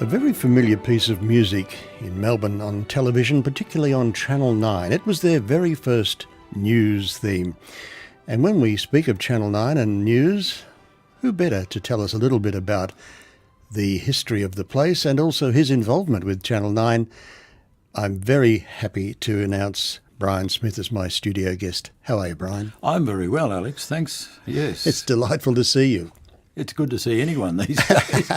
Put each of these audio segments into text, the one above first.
A very familiar piece of music in Melbourne on television, particularly on Channel 9. It was their very first news theme. And when we speak of Channel 9 and news, who better to tell us a little bit about the history of the place and also his involvement with Channel 9. I'm very happy to announce Brian Smith as my studio guest. How are you, Brian? I'm very well, Alex. Thanks. Yes. It's delightful to see you. It's good to see anyone these days.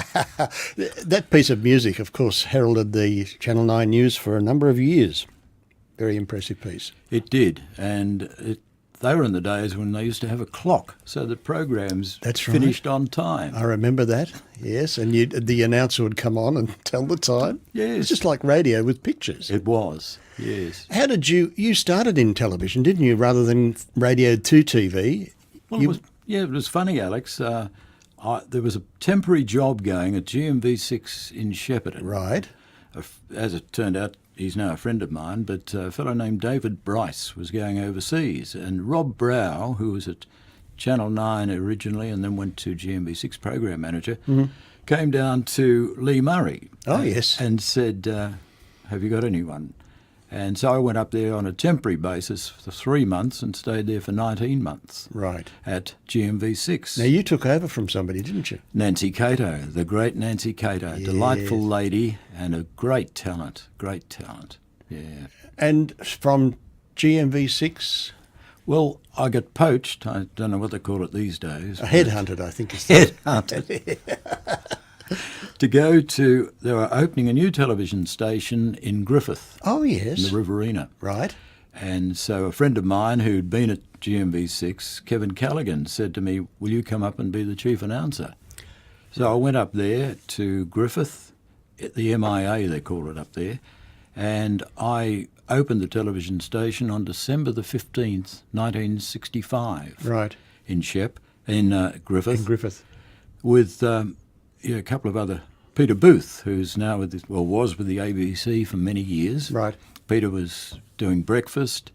That piece of music, of course, heralded the Channel 9 news for a number of years. Very impressive piece. It did. And they were in the days when they used to have a clock so that programs finished on time. I remember that, yes. And the announcer would come on and tell the time. Yes. It was just like radio with pictures. It was, yes. How did you started in television, didn't you, rather than radio to TV? Well, it was funny, Alex. There was a temporary job going at GMV6 in Shepparton. Right. As it turned out, he's now a friend of mine, but a fellow named David Bryce was going overseas. And Rob Brow, who was at Channel 9 originally and then went to GMV6 program manager, came down to Lee Murray. Oh, yes. And said, have you got anyone? And so I went up there on a temporary basis for 3 months and stayed there for 19 months. Right. At GMV6. Now, you took over from somebody, didn't you? Nancy Cato, the great Nancy Cato. Yes. Delightful lady and a great talent, yeah. And from GMV6? Well, I got poached. I don't know what they call it these days. Headhunted, I think. Headhunted. To go to, they were opening a new television station in Griffith. Oh, yes. In the Riverina. Right. And so a friend of mine who'd been at GMV6, Kevin Callaghan, said to me, will you come up and be the chief announcer? So I went up there to Griffith, at the MIA they call it up there, and I opened the television station on December the 15th, 1965. Right. In Griffith. In Griffith. With a couple of other, Peter Booth, who's now was with the ABC for many years. Right. Peter was doing breakfast.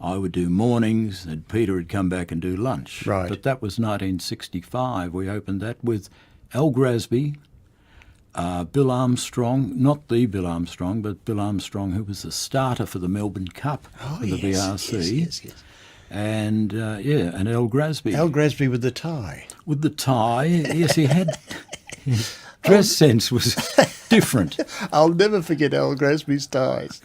I would do mornings, and Peter would come back and do lunch. Right. But that was 1965. We opened that with Al Grasby, Bill Armstrong, not the Bill Armstrong, but Bill Armstrong, who was the starter for the Melbourne Cup for the BRC. Yes. And, and Al Grasby. Al Grasby with the tie. With the tie, yes, he had... His dress sense was different. I'll never forget Al Grasby's ties.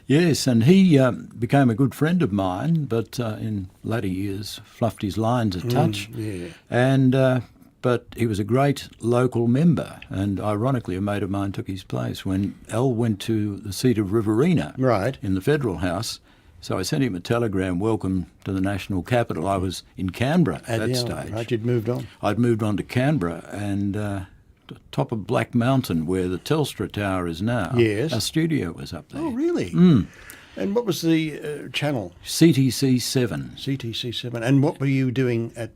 Yes, and he became a good friend of mine, but in latter years fluffed his lines a touch. Yeah. And but he was a great local member, and ironically a mate of mine took his place when Al went to the seat of Riverina in the Federal House. So I sent him a telegram, welcome to the national capital. I was in Canberra at that stage. Right, you'd moved on. I'd moved on to Canberra and top of Black Mountain, where the Telstra Tower is now. Yes. Our studio was up there. Oh, really? And what was the channel? CTC7. CTC7. And what were you doing at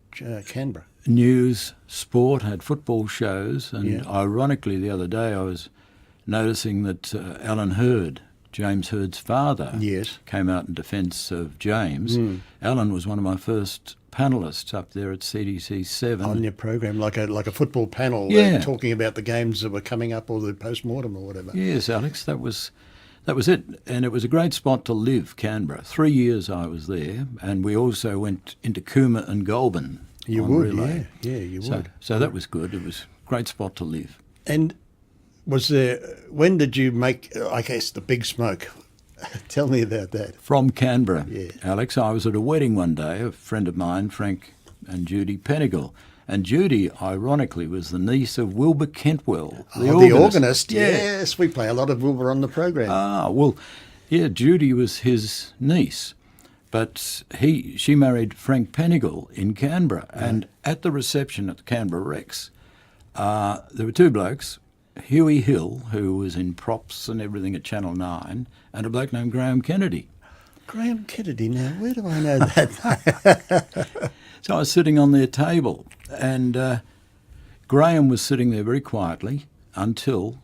Canberra? News, sport, had football shows. And ironically, the other day I was noticing that Alan Hurd, James Hurd's father, came out in defence of James. Alan was one of my first panellists up there at CDC7. On your program, like a football panel, talking about the games that were coming up or the post-mortem or whatever. Yes, Alex, that was it. And it was a great spot to live, Canberra. 3 years I was there, and we also went into Cooma and Goulburn. You would, you would. So that was good. It was a great spot to live. And when did you make, I guess, the big smoke? Tell me about that. From Canberra, Alex. I was at a wedding one day, a friend of mine, Frank and Judy Penigal. And Judy, ironically, was the niece of Wilbur Kentwell, the organist. Yes, we play a lot of Wilbur on the program. Judy was his niece. But she married Frank Penigal in Canberra. And at the reception at the Canberra Rex, there were two blokes, Huey Hill, who was in props and everything at Channel 9, and a bloke named Graham Kennedy. Graham Kennedy, now where do I know that? So I was sitting on their table, and Graham was sitting there very quietly until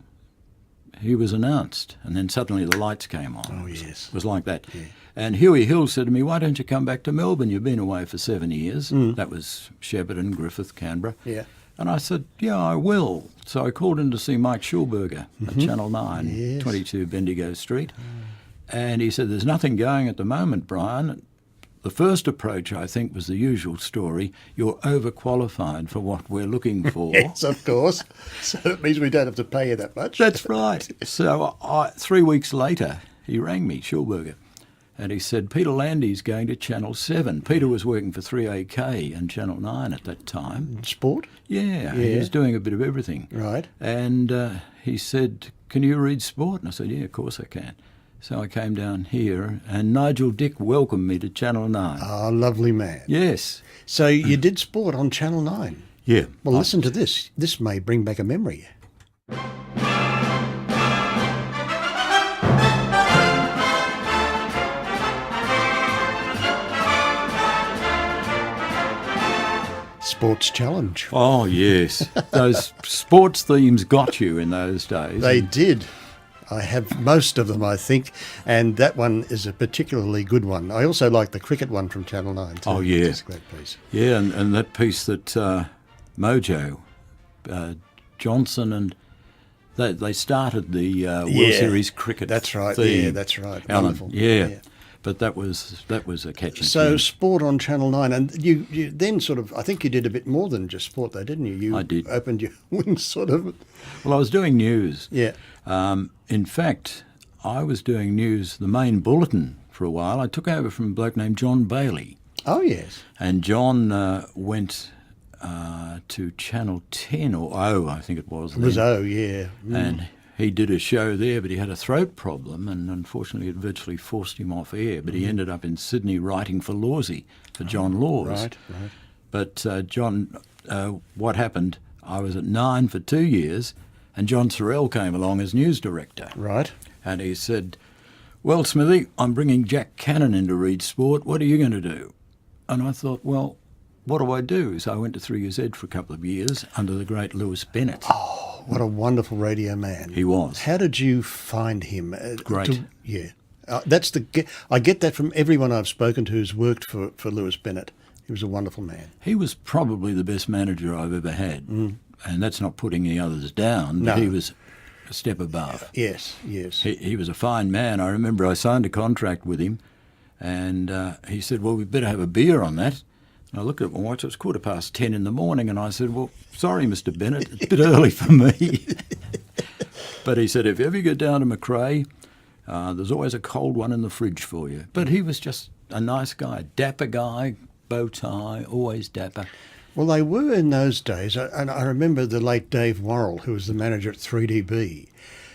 he was announced, and then suddenly the lights came on. Oh, yes. It was like that. Yeah. And Huey Hill said to me, why don't you come back to Melbourne? You've been away for 7 years. That was Shepparton, Griffith, Canberra. Yeah. And I said, yeah, I will. So I called in to see Mike Schulberger at Channel 9, Yes. 22 Bendigo Street. And he said, there's nothing going at the moment, Brian. The first approach, I think, was the usual story. You're overqualified for what we're looking for. Yes, of course. So it means we don't have to pay you that much. That's right. So 3 weeks later, he rang me, Schulberger, and he said, Peter Landy's going to Channel 7. Peter was working for 3AK and Channel 9 at that time. Sport? Yeah, he was doing a bit of everything. Right. And he said, can you read sport? And I said, yeah, of course I can. So I came down here, and Nigel Dick welcomed me to Channel 9. Oh, lovely man. Yes. So you did sport on Channel 9? Yeah. Well, listen to this. This may bring back a memory. Sports Challenge. Oh, yes. Those sports themes got you in those days. They did. I have most of them, I think, and that one is a particularly good one. I also like the cricket one from Channel 9 too. Oh, yeah. It's a great piece. Yeah, and that piece that Mojo, Johnson and they started the World Series cricket. That's right. theme. Yeah, that's right. Alan, Wonderful. yeah. But that was a catchy So tune. sport on Channel 9, and you then sort of, I think you did a bit more than just sport though, didn't you? I did. Opened your wings sort of. Well, I was doing news. Yeah. In fact, I was doing news, the main bulletin, for a while. I took over from a bloke named John Bailey. Oh, yes. And John went to Channel 10 or O, I think it was. It was then. O, yeah. And he did a show there, but he had a throat problem, and unfortunately it virtually forced him off air. But he ended up in Sydney writing for Lawsey, for John Laws. Right. But John, what happened, I was at 9 for 2 years, and John Sorrell came along as news director. Right. And he said, well, Smithy, I'm bringing Jack Cannon in to read sport. What are you going to do? And I thought, well, what do I do? So I went to 3UZ for a couple of years under the great Lewis Bennett. Oh, what a wonderful radio man. He was. How did you find him? Great. Yeah. I get that from everyone I've spoken to who's worked for Lewis Bennett. He was a wonderful man. He was probably the best manager I've ever had. And that's not putting any others down, but No. he was a step above. Yes. He was a fine man. I remember I signed a contract with him, and he said, well, we better have a beer on that. And I looked at my watch, it was 10:15 in the morning, and I said, well, sorry, Mr. Bennett, it's a bit early for me. But he said, if you ever get down to Macrae, there's always a cold one in the fridge for you. But he was just a nice guy, dapper guy, bow tie, always dapper. Well, they were in those days, and I remember the late Dave Worrell, who was the manager at 3DB.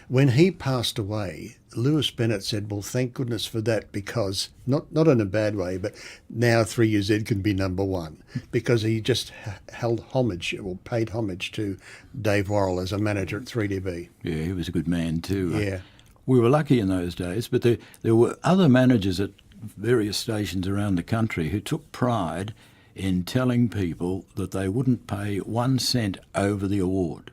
When he passed away, Lewis Bennett said, well, thank goodness for that, because, not in a bad way, but now 3UZ can be number one, because he just held homage, or paid homage to Dave Worrell as a manager at 3DB. Yeah, he was a good man too. Yeah. We were lucky in those days, but there were other managers at various stations around the country who took pride in telling people that they wouldn't pay 1 cent over the award.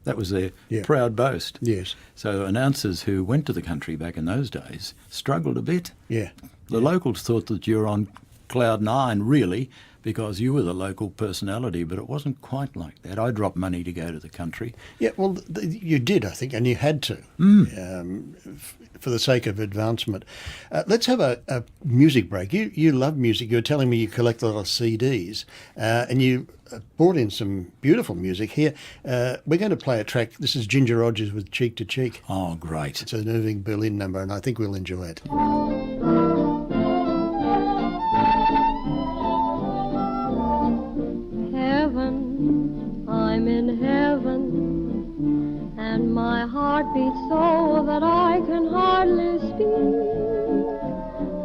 That was their proud boast. Yes. So announcers who went to the country back in those days struggled a bit. Yeah. The locals thought that you were on cloud nine, really, because you were the local personality, but it wasn't quite like that. I dropped money to go to the country. Yeah, well, you did, I think, and you had to, for the sake of advancement. Let's have a music break. You love music. You were telling me you collect a lot of CDs, and you brought in some beautiful music here. We're going to play a track. This is Ginger Rogers with Cheek to Cheek. Oh, great. It's an Irving Berlin number, and I think we'll enjoy it. I'm in heaven, and my heart beats so that I can hardly speak,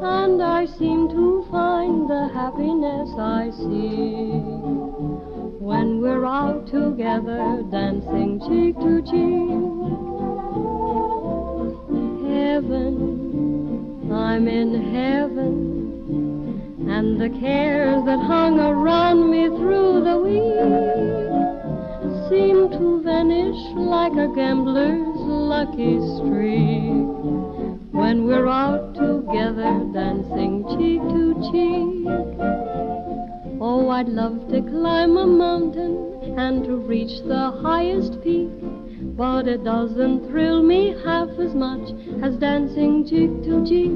and I seem to find the happiness I seek when we're out together dancing cheek to cheek. Heaven, I'm in heaven, and the cares that hung around me through the week seem to vanish like a gambler's lucky streak when we're out together dancing cheek to cheek. Oh, I'd love to climb a mountain and to reach the highest peak, but it doesn't thrill me half as much as dancing cheek to cheek.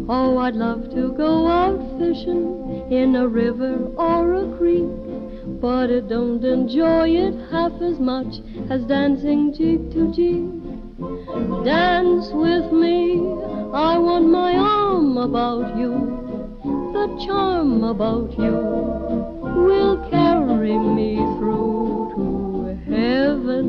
Oh, I'd love to go out fishing in a river or a creek, but it don't enjoy it half as much as dancing cheek to cheek. Dance with me, I want my arm about you. The charm about you will carry me through to heaven.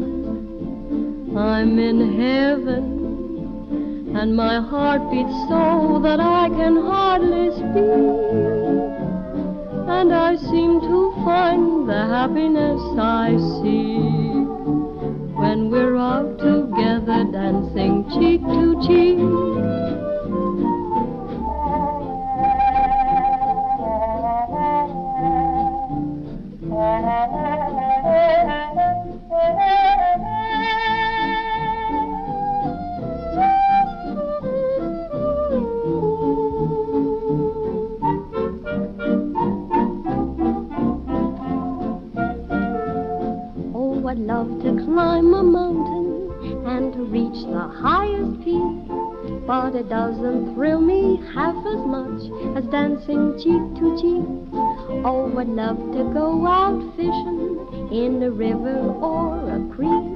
I'm in heaven, and my heart beats so that I can hardly speak, and I seem to find the happiness I seek when we're out together dancing cheek to cheek. I'd love to climb a mountain and to reach the highest peak, but it doesn't thrill me half as much as dancing cheek to cheek. Oh, I'd love to go out fishing in a river or a creek,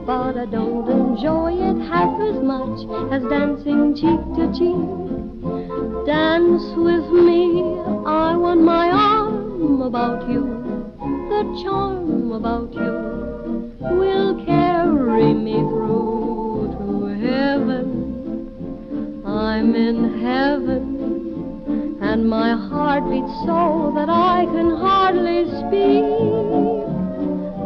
but I don't enjoy it half as much as dancing cheek to cheek. Dance with me, I want my arm about you. The charm about you will carry me through to heaven. I'm in heaven, and my heart beats so that I can hardly speak,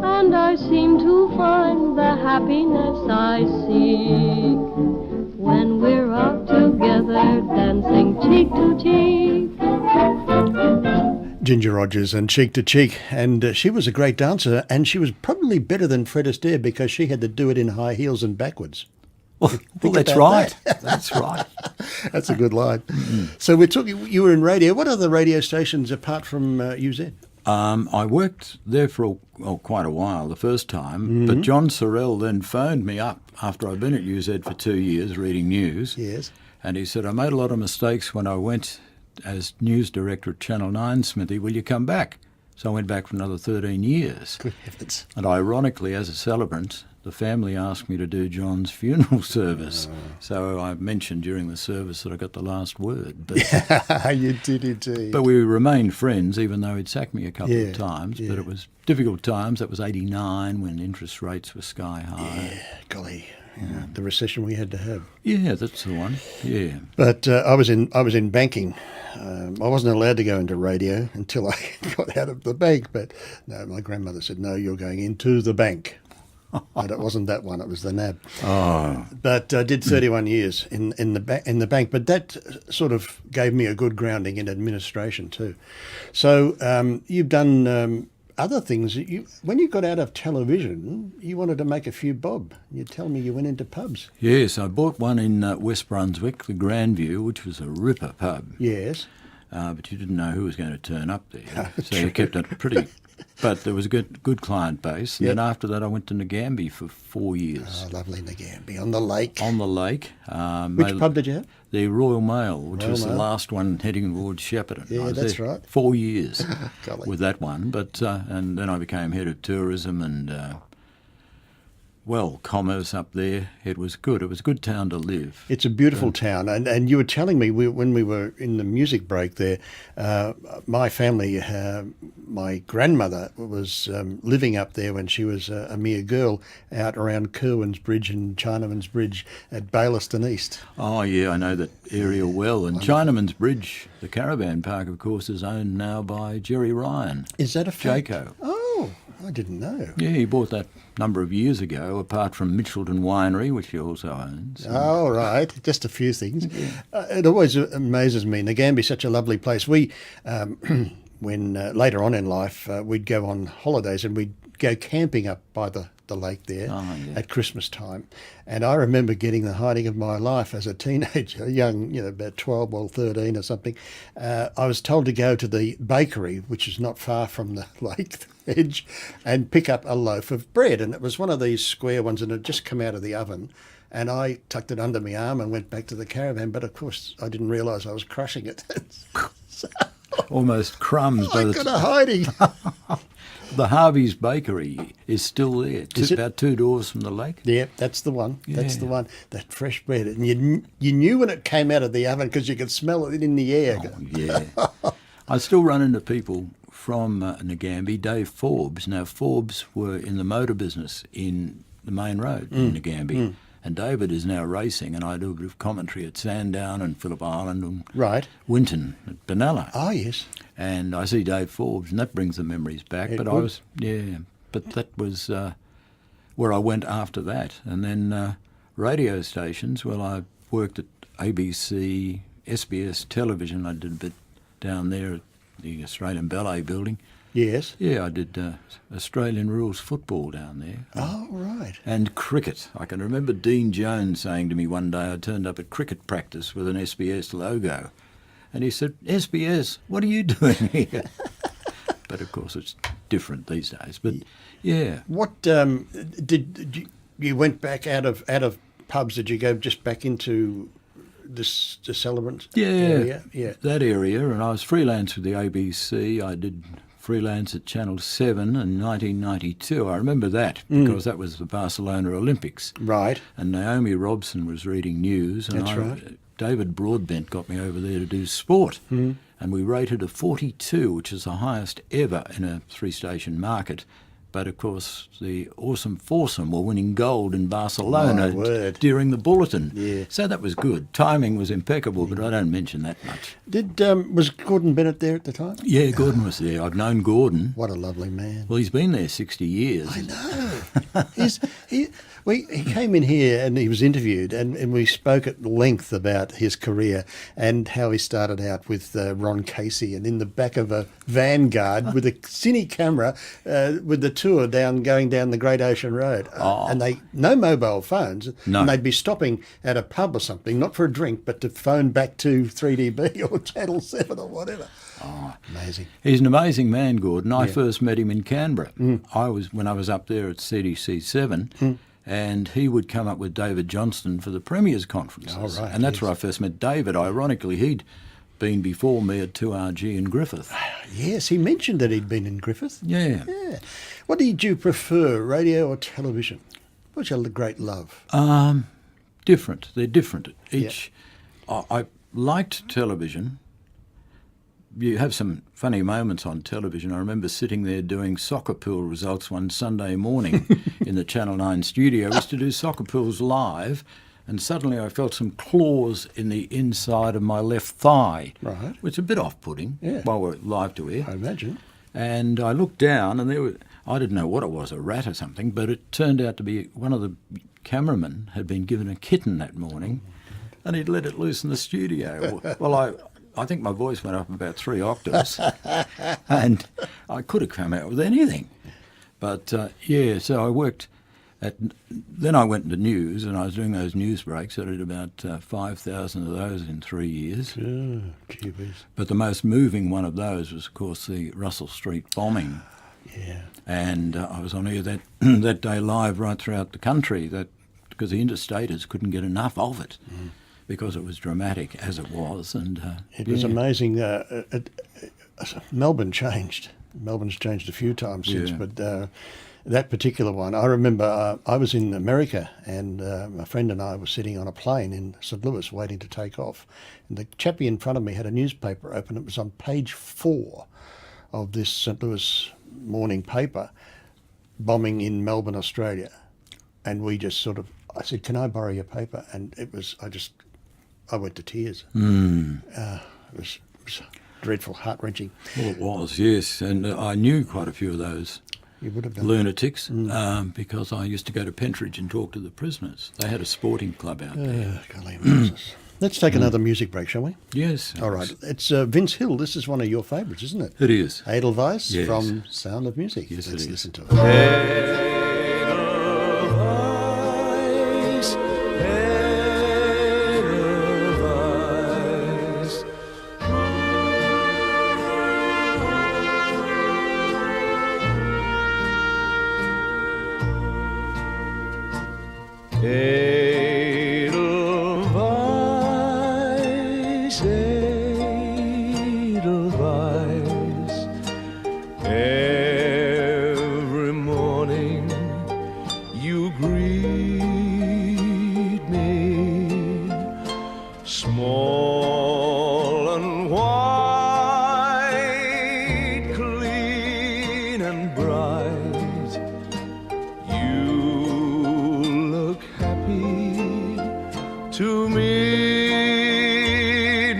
and I seem to find the happiness I seek when we're out together dancing cheek to cheek. Ginger Rogers and Cheek to Cheek, and she was a great dancer, and she was probably better than Fred Astaire because she had to do it in high heels and backwards. Well, that's right. That's right. That's a good line. So we're talking. You were in radio. What other radio stations apart from UZ? I worked there for quite a while the first time, but John Sorrell then phoned me up after I'd been at UZ for 2 years reading news. Yes. And he said, I made a lot of mistakes when I went as news director at Channel 9, Smithy, will you come back? So I went back for another 13 years. Good heavens. And ironically, as a celebrant, the family asked me to do John's funeral service. So I mentioned during the service that I got the last word. But, You did indeed. but we remained friends, even though he'd sacked me a couple of times. But it was difficult times. That was 89 when interest rates were sky high. Yeah, golly. The recession we had to have. Yeah, that's the one. Yeah. But I was in banking. I wasn't allowed to go into radio until I got out of the bank. But no, my grandmother said, no, you're going into the bank. But it wasn't that one, it was the NAB. Oh. But I did 31 years in the bank. But that sort of gave me a good grounding in administration too. So you've done other things. When you got out of television, you wanted to make a few bob. You tell me you went into pubs. Yes, I bought one in West Brunswick, the Grandview, which was a ripper pub. Yes. But you didn't know who was going to turn up there. So True. you kept it pretty... But there was a good client base. And then after that, I went to Nagambie for 4 years. Oh, lovely Nagambie, on the lake. On the lake. Which pub did you have? The Royal Mail, which Royal was Mail. the last one heading towards Shepparton. Yeah, I was that's there right. 4 years Golly. with that one. But and then I became head of tourism and, commerce up there. It was good. It was a good town to live. It's a beautiful town. And you were telling me when we were in the music break there, my family, my grandmother was living up there when she was a mere girl out around Kerwin's Bridge and Chinaman's Bridge at Baillieston East. Oh, yeah, I know that area well. And Chinaman's Bridge, the caravan park, of course, is owned now by Jerry Ryan. Is that a fact? Jaco. Oh, I didn't know. Yeah, he bought that number of years ago, apart from Mitchelton Winery, which he also owns. Oh, right. Just a few things. It always amazes me. Nagambie's such a lovely place. We, when later on in life, we'd go on holidays and we'd go camping up by the the lake there yeah. at Christmas time. And I remember getting the hiding of my life as a teenager, young, about 12 or 13 or something. I was told to go to the bakery, which is not far from the lake edge, and pick up a loaf of bread. And it was one of these square ones, and it had just come out of the oven. And I tucked it under my arm and went back to the caravan. But of course, I didn't realise I was crushing it. Almost crumbs. I got a hiding. The Harvey's Bakery is still there. Is it? About 2 doors from the lake. Yeah, that's the one. That's the Yeah. one. That fresh bread. And you knew when it came out of the oven because you could smell it in the air. Oh, yeah. I still run into people from Nagambie. Dave Forbes. Now, Forbes were in the motor business in the main road in Nagambie. And David is now racing, and I do a bit of commentary at Sandown and Phillip Island and Right. Winton at Benalla. Oh, yes. And I see Dave Forbes, and that brings the memories back. It But would. that was where I went after that. And then radio stations. Well, I worked at ABC, SBS television. I did a bit down there at the Australian Ballet Building. Yes. Yeah, I did Australian rules football down there. Oh, right. And cricket. I can remember Dean Jones saying to me one day, I turned up at cricket practice with an SBS logo. And he said, SBS, what are you doing here? But of course it's different these days. But yeah. What did you went back out of pubs? Did you go just back into the Celebrant area? Yeah. That area. And I was freelance with the ABC. I did freelance at Channel 7 in 1992. I remember that because that was the Barcelona Olympics. Right. And Naomi Robson was reading news. And That's right. David Broadbent got me over there to do sport. And we rated a 42, which is the highest ever in a 3-station market. But of course, the awesome foursome were winning gold in Barcelona My word. during the bulletin. Yeah. So that was good. Timing was impeccable, but I don't mention that much. Was Gordon Bennett there at the time? Yeah, Gordon was there. I've known Gordon. What a lovely man. Well, he's been there 60 years. I know. He came in here and he was interviewed, and we spoke at length about his career and how he started out with Ron Casey, and in the back of a Vanguard with a cine camera with the tour going down the Great Ocean Road. And no mobile phones. No. And they'd be stopping at a pub or something, not for a drink, but to phone back to 3DB or Channel 7 or whatever. Oh, amazing. He's an amazing man, Gordon. I first met him in Canberra. When I was up there at CDC 7, and he would come up with David Johnston for the Premier's conferences. Oh, right, and that's yes. where I first met David. Ironically, he'd been before me at 2RG in Griffith. Yes, he mentioned that he'd been in Griffith. Yeah. Yeah. What did you prefer, radio or television? What's your great love? Different. They're different. Each. I liked television. You have some funny moments on television. I remember sitting there doing soccer pool results one Sunday morning in the Channel 9 studio. We used to do soccer pools live, and suddenly I felt some claws in the inside of my left thigh, Right. which is a bit off-putting while we're live to air. I imagine. And I looked down, and I didn't know what it was, a rat or something, but it turned out to be one of the cameramen had been given a kitten that morning, and he'd let it loose in the studio. Well, I think my voice went up about 3 octaves, and I could have come out with anything. But, so I worked then I went into news, and I was doing those news breaks. I did about 5,000 of those in 3 years. Oh, cubies. But the most moving one of those was, of course, the Russell Street bombing. Yeah. And I was on air that day live right throughout the country, because the interstaters couldn't get enough of it. Because it was dramatic as it was, and It was amazing. Melbourne changed. Melbourne's changed a few times since, but that particular one, I remember I was in America, and my friend and I were sitting on a plane in St. Louis waiting to take off, and the chappie in front of me had a newspaper open. It was on page 4 of this St. Louis morning paper, bombing in Melbourne, Australia, and we just I said, "Can I borrow your paper?" And it was, I went to tears. It was dreadful, heart-wrenching. Well, it was, yes. And I knew quite a few of those You would have done lunatics because I used to go to Pentridge and talk to the prisoners. They had a sporting club out there. Golly Moses. Let's take another music break, shall we? Yes. All right. It's Vince Hill. This is one of your favourites, isn't it? It is. Edelweiss Yes. from Sound of Music. Yes, Let's it is. listen to it. Edelweiss, Edelweiss. Every morning you greet me, small and white, clean and bright. You look happy to meet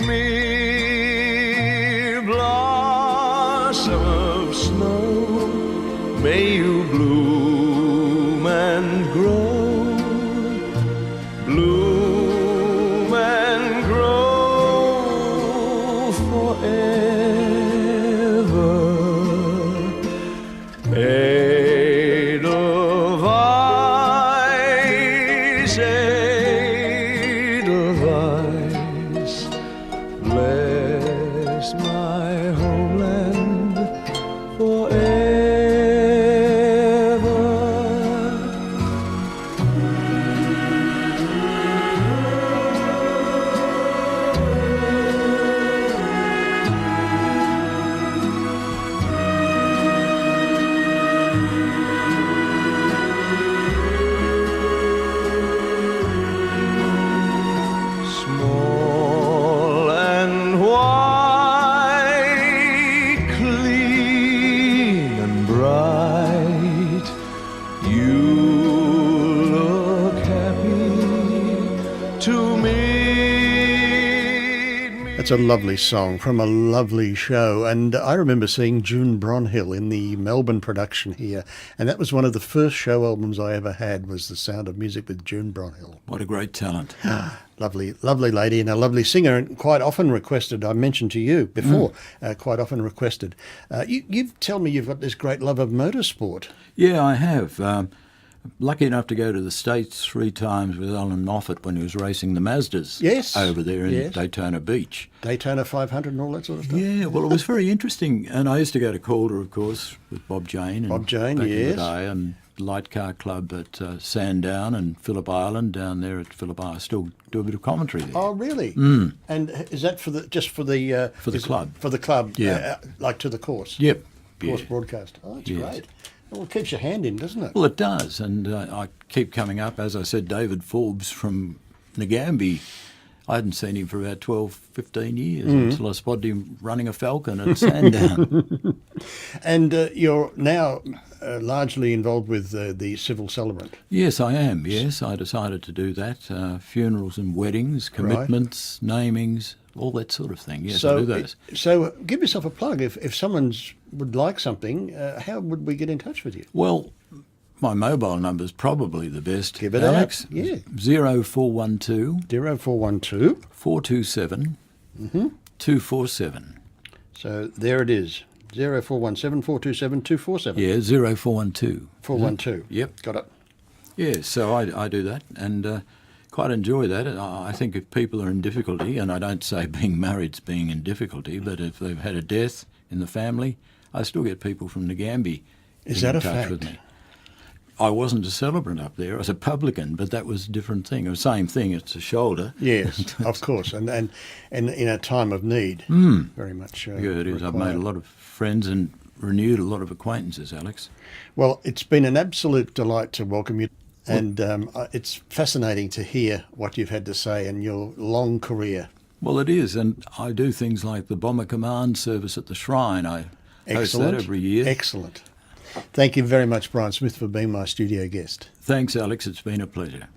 me, blossom of snow. May you bloom and grow, bloom and grow forever. Edelweiss, Edelweiss, bless my homeland forever. Small and white, clean and bright, you look happy to meet me. That's a lovely song from a lovely show. And I remember seeing June Bronhill in the Melbourne production here. And that was one of the first show albums I ever had, was The Sound of Music with June Bronhill. What a great talent. Lovely, lovely lady and a lovely singer, and quite often requested. I mentioned to you before, quite often requested. You tell me you've got this great love of motorsport. Yeah, I have. Lucky enough to go to the States 3 times with Alan Moffat when he was racing the Mazdas Yes, over there in yes. Daytona Beach. Daytona 500 and all that sort of stuff. Yeah, well, it was very interesting. And I used to go to Calder, of course, with Bob Jane. Bob Jane, back yes. in the day, and Light Car Club at Sandown and Phillip Island down there at Phillip Island. I still do a bit of commentary there. Oh, really? And is that for the For the is it club. For the club, Yeah. like to the course? Yep. Course Yeah. broadcast. Oh, that's Yes. great. Well, it keeps your hand in, doesn't it? Well, it does, and I keep coming up. As I said, David Forbes from Ngambie, I hadn't seen him for about 12, 15 years until I spotted him running a Falcon at Sandown. And you're now largely involved with the Civil Celebrant. Yes, I am, yes. I decided to do that. Funerals and weddings, commitments, namings, all that sort of thing. Yes, I do those. So give yourself a plug. If someone would like something, how would we get in touch with you? Well, my mobile number's probably the best. Give it Alex. out. Yeah. 0412 0412. 427 247. So there it is. 0417 427 247. Yeah, 0412. 412. Yep. Got it. Yeah, so I do that and quite enjoy that. I think if people are in difficulty, and I don't say being married's being in difficulty, but if they've had a death in the family, I still get people from Ngambie Is in that a touch fact? with me. I wasn't a celebrant up there. I was a publican, but that was a different thing. It was the same thing. It's a shoulder. Yes, of course, and in a time of need, very much. Yeah, it is. I've required. made a lot of friends and renewed a lot of acquaintances, Alex. Well, it's been an absolute delight to welcome you, and it's fascinating to hear what you've had to say and your long career. Well, it is, and I do things like the Bomber Command service at the Shrine. I host that every year. Excellent. Thank you very much, Brian Smith, for being my studio guest. Thanks, Alex. It's been a pleasure.